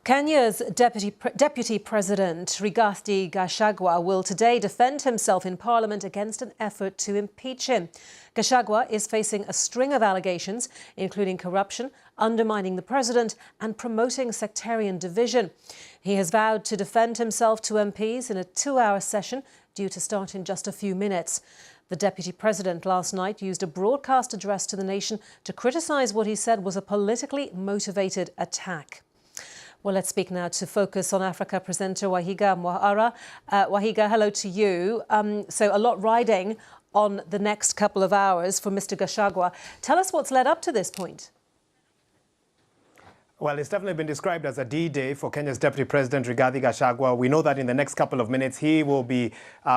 Kenya's Deputy President Rigathi Gachagua will today defend himself in Parliament against an effort to impeach him. Gachagua is facing a string of allegations, including corruption, undermining the president and promoting sectarian division. He has vowed to defend himself to MPs in a 2-hour session due to start in just a few minutes. The Deputy President last night used a broadcast address to the nation to criticise what he said was a politically motivated attack. Well, let's speak now to Focus on Africa presenter Wahiga Mwaora. Wahiga, hello to you. So a lot riding on the next couple of hours for Mr. Gachagua. Tell us what's led up to this point. Well, it's definitely been described as a D-Day for Kenya's Deputy President Rigathi Gachagua. We know that in the next couple of minutes, he will be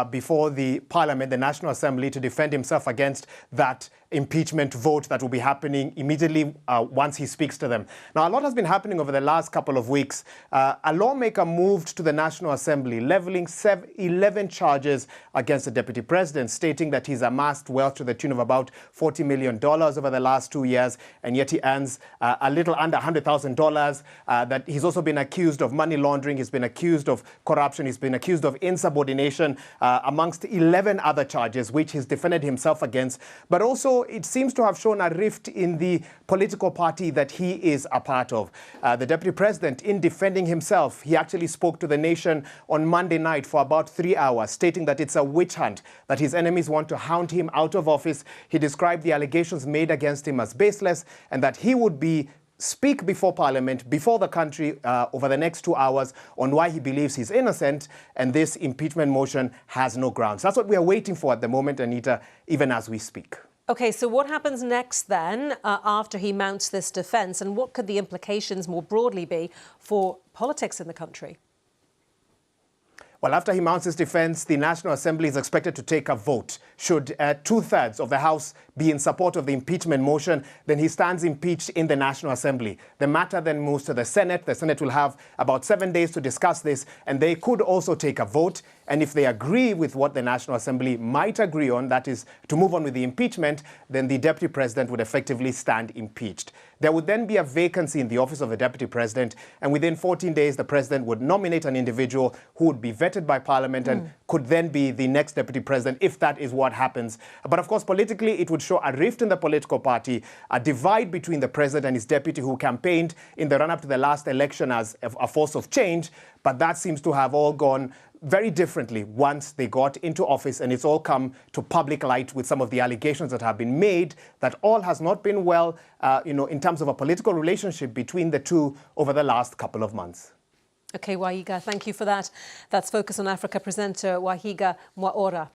before the Parliament, the National Assembly, to defend himself against that impeachment vote that will be happening immediately once he speaks to them. Now, a lot has been happening over the last couple of weeks. A lawmaker moved to the National Assembly, levelling 11 charges against the Deputy President, stating that he's amassed wealth to the tune of about $40 million over the last 2 years, and yet he earns a little under $100,000. That he's also been accused of money laundering, he's been accused of corruption, he's been accused of insubordination, amongst 11 other charges, which he's defended himself against. But also, it seems to have shown a rift in the political party that he is a part of. The Deputy President, in defending himself, he actually spoke to the nation on Monday night for about 3 hours, stating that it's a witch hunt, that his enemies want to hound him out of office. He described the allegations made against him as baseless, and that he would speak before Parliament, before the country, over the next 2 hours on why he believes he's innocent, and this impeachment motion has no grounds. That's what we are waiting for at the moment, Anita, even as we speak. OK, so what happens next then after he mounts this defence, and what could the implications more broadly be for politics in the country? Well, after he mounts his defence, the National Assembly is expected to take a vote. Should 2/3 of the House be in support of the impeachment motion, then he stands impeached in the National Assembly. The matter then moves to the Senate. The Senate will have about 7 days to discuss this, and they could also take a vote. And if they agree with what the National Assembly might agree on, that is to move on with the impeachment, then the Deputy President would effectively stand impeached. There would then be a vacancy in the office of the Deputy President, and within 14 days, the President would nominate an individual who would be vetted by Parliament and could then be the next Deputy President, if that is what happens. But of course, politically, it would show a rift in the political party, a divide between the President and his deputy, who campaigned in the run-up to the last election as a force of change. But that seems to have all gone very differently once they got into office, and it's all come to public light with some of the allegations that have been made that all has not been well, in terms of a political relationship between the two over the last couple of months. OK, Wahiga, thank you for that. That's Focus on Africa presenter Wahiga Mwaora.